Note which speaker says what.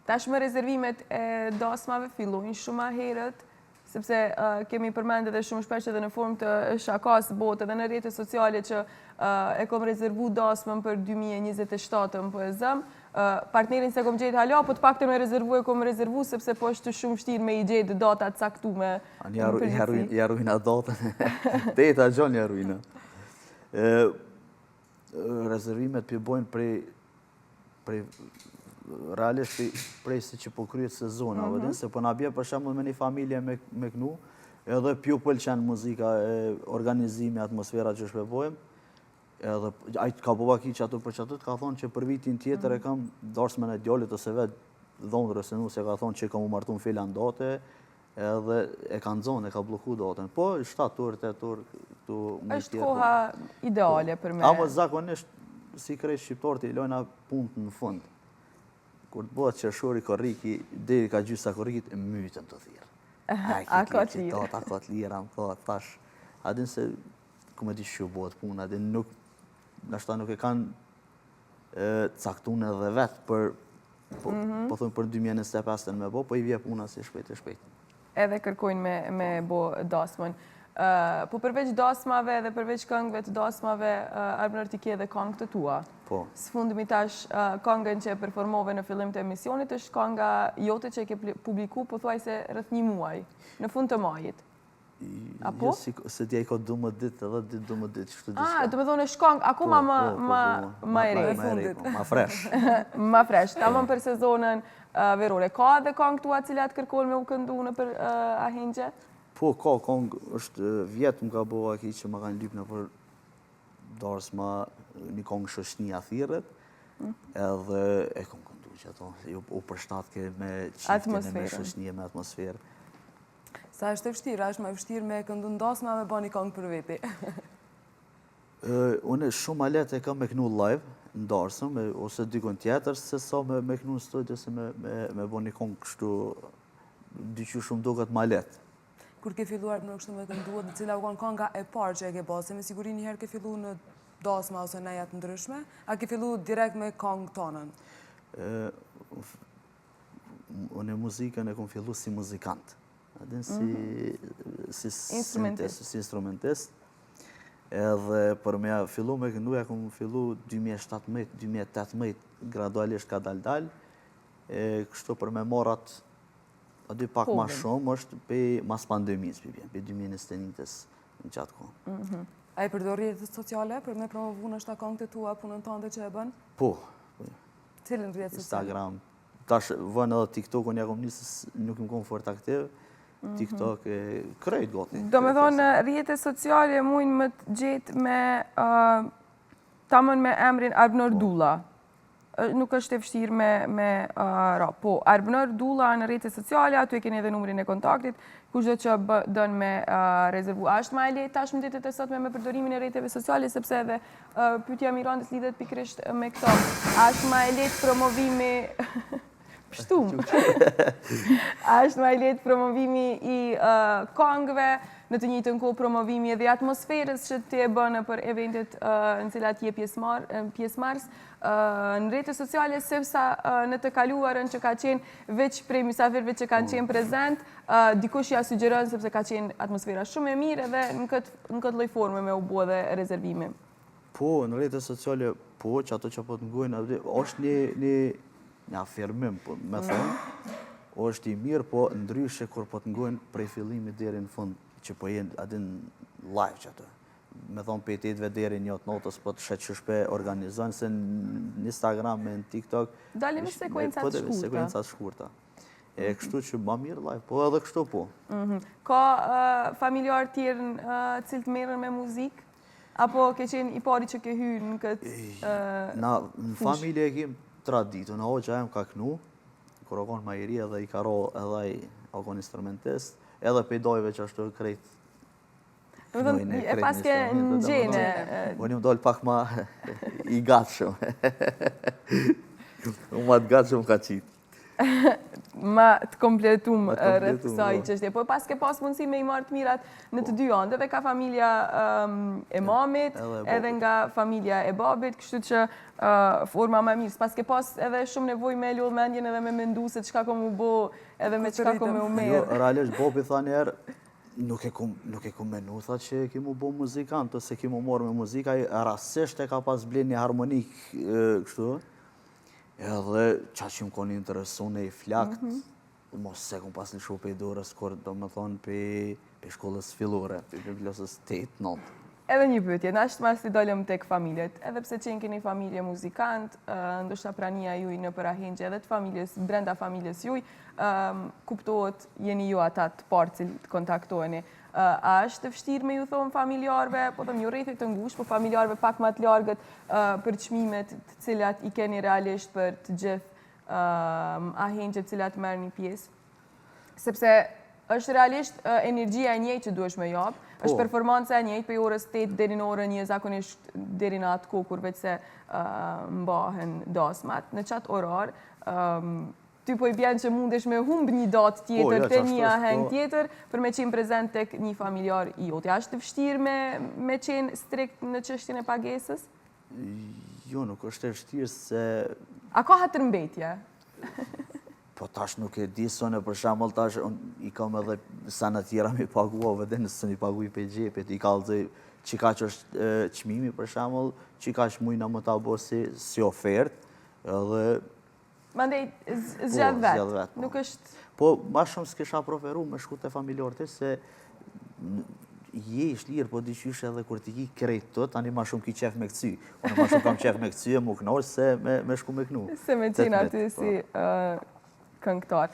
Speaker 1: Tashmë rezervimet e dasmave fillojnë shumë a herët, sepse kemi përmendë edhe shumë shpesh edhe në formë të shakas botë edhe në rrjetet sociale që e kom rezervu dasmën për 2027 po e zëm. Partnerin se kom gjetë hala, po të paktën e kom rezervu sepse po është shumë vështirë me i gjetë datat caktume.
Speaker 2: Ja ruina datën. Teta gjon ja ruina. Rezervimet përbojnë prej realisht prej se që po kryet sezona, se po na bje për shembull me një familje me kënu, edhe pju pëlqen muzika, organizimi, atmosfera që shpebojmë, edhe ajtë ka bova ki që ato për që ato, ka thonë që për vitin tjetër e kam darsmen e djallit ose vetë dhondrës e nuse, ka thonë që kam u martu në filan date, edhe e ka nëzonë, e ka bloku datën. Po, 7 orë, 8 orë, këtu...
Speaker 1: është koha ideale për me...
Speaker 2: Amo zakonisht, si krejt shqiptarët i lojna punët në fund. Kur të bëhet qershori korriki, deri ka gjysa korrikit, e mytën të thirë.
Speaker 1: A ka të lirë.
Speaker 2: A ka të lirë, am ka, thash. Adin se, ku me di që bëhet punë, adin nuk, nashta nuk e kanë caktun edhe vetë për, po thëmë për 2025 me bo, po i vje puna si shpejt e shpejt.
Speaker 1: Edhe kërkojnë me bo dasmën. Po përveç dasmave dhe përveç këngëve të dasmave, Arbënor ti ke edhe këngë të tua.
Speaker 2: Po.
Speaker 1: Së fundmi tash këngën që performove në fillim të emisionit është kënga jote që e ke publiku, po thuaj se rreth 1 muaj, në fund të majit. Apo?
Speaker 2: Se tja i ka 12 ditë, edhe 12 ditë, qështu diska.
Speaker 1: Do me thonë është këngë, akoma ma e re.
Speaker 2: Ma fresh.
Speaker 1: Ma fresh, tamam për sezonën verore. Ka edhe këngë tua cilat kërkojnë me u këndu në për ahengje?
Speaker 2: Po, ka këngë, është vjetë më ka boha ki që ma kanë lypë në për darsma një këngë shoshnia thirët, edhe e kom këndu që ato, u përshtatke me qiftine, me shoshnia, me atmosferë.
Speaker 3: Sa është e vështirë, është me vështirë me këndu në dasma me ba një këngë për veti?
Speaker 2: Une shumë alet e kam me kënu live, në darsëm, ose dikon tjetër, se sa me kënu në studio, se me ba një këngë kështu, dyqy shumë do këtë ma letë.
Speaker 3: Kur ke filluar në kështu me kënduat, në cila u konë kënga e parë që e ke base, me siguri njëherë ke fillu në dasma ose në jetë ndryshme, a ke fillu direkt me këngë tonën?
Speaker 2: Unë muzikën e kom fillu si muzikant, adin si instrumentist, edhe për me fillu me këndu, e kom fillu 2017-2018, gradualisht ka dal-dal, kështu për me morat, a dy pak ma shumë është pe mas pandemis, pe 2021 në qatë kohë.
Speaker 3: A i përdor rrjetet sociale për me promovu në shta këngët e tua punën tënde që e bën?
Speaker 2: Po.
Speaker 3: Cilën rrjetet sociale?
Speaker 2: Instagram. Tash vënë edhe TikTok-un, ja kom njësës nuk më kom fort aktiv. TikTok e krejt goti.
Speaker 1: Do me thonë, rrjetet sociale mujnë më të gjetë me tamën me emrin Arbënor Dulla. Nuk është e vështirë me ra. Po, Arbënor Dulla në rrjetet sociale, aty e keni edhe numrin e kontaktit, kushdo që dënë me rezervu. Ashtë ma e letë tash më ditët e sot me përdorimin e rrjeteve sociale, sepse edhe pyetja Mirandës lidhet pikërisht me këto. Ashtë ma e letë promovimi... Pështum. Ashtë ma e letë promovimi i këngëve, në të njëjtën kohë promovimi edhe atmosferës që ti e bënë për eventet në cilat je pjesëmarrës në rrjetet sociale, sepse në të kaluarën që ka qenë veç prej mysafirëve që kanë qenë prezent, dikush ja sugjeron sepse ka qenë atmosfera shumë e mirë edhe në këtë lloj forme me u bë dhe rezervimi.
Speaker 2: Po, në rrjetet sociale, po, që ato që po të ngojnë, është një afirmim, me thonë, është i mirë, po ndryshe kur po të ngojnë prej fillimit deri në fund, që po jenë adin live që ato. Me thonë për 8 deri një notës, po të shetë që shpe organizojnë, se në Instagram, në TikTok...
Speaker 1: Dalim sekuencat shkurta.
Speaker 2: E kështu që ma mirë live, po edhe kështu po.
Speaker 1: Ka familjar tjerë cilë të merën me muzikë? Apo ke qenë i pari që ke hyrë në këtë
Speaker 2: Në familje e kemë traditu, në hoqë ajem ka kënu, kër o konë majeri edhe i karo edhe i o konë instrumentist, edhe pejdojve që ashtu krejt.
Speaker 1: E paske në gjene.
Speaker 2: Unë më dollë pak ma i gatshëm. Unë ma të gatshëm ka qitë.
Speaker 1: ma të kompletum rreth
Speaker 2: kompletum,
Speaker 1: kësaj
Speaker 2: po.
Speaker 1: çështje. Po pas ke pas mundësi me i marrë të mirat në të dy andeve, ka familja e mamit,
Speaker 2: Edhe e
Speaker 1: edhe
Speaker 2: babit.
Speaker 1: nga familja e babit, kështu që forma më mirë. Pas ke pas edhe shumë nevojë me lodh mendjen edhe me mendu se çka ka mu bo, edhe me çka ka me u
Speaker 2: Jo,
Speaker 1: merr.
Speaker 2: realisht Bobi tha njerë, nuk e ku menu, tha që ki mu bo muzikant, ose ki mu morë me muzika, rasisht e ka pas blen një harmonik kështu, edhe qa që më koni interesu në i flakt, mos se kom pas në shu pe i dorës, kur do me thonë pe shkollës fillore, pe klasës 8-9.
Speaker 1: Edhe një pyetje, na është mas të dolëm tek familjet, edhe pse qenë keni familje muzikant, ndoshta prania juj në për ahengje edhe të familjes, brenda familjes juj, kuptohet jeni ju ata të parë cilë të kontaktojeni. A është vështirë me ju thonë familjarve, po thëmë ju rrethit të ngushtë, po familjarve pak më të largët për çmimet të cilat i keni realisht për të gjithë ahengjet të cilat merr një pjesë? Sepse është realisht energjia e njëjtë që duhesh me jap, është performanca e njëjtë për orës 8 deri në orën 1 zakonisht deri në atë kohë kur veç se mbahen dasmat. Në qatë orar, ty po i bjen që mundesh me humbë një datë tjetër të një aheng tjetër për me qenë prezent tek një familjar i jote. A është vështirë me qenë strikt në çështjen e pagesës?
Speaker 2: Jo, nuk është e vështirë se...
Speaker 1: A ka hatërmbetje?
Speaker 2: Po tash nuk e di sonë, për shembull tash i kam edhe sa në tjera me pagua, vëdhe nëse një pagu i pe gjepet, i kalzoj qika që është qmimi për shembull, qika që mujna më ta bo si ofert, edhe...
Speaker 1: Mandej, zgjedh vetë, nuk është...
Speaker 2: Po, ma shumë s'kisha proferu me shku të familjarë se je ish lirë, po diqysh edhe kur t'i ki krejt të, tani ma shumë ki qef me këcy. Unë ma shumë kam qef me këcy e mu knosh se me shku me knu.
Speaker 1: Se me qenë aty si këngëtar.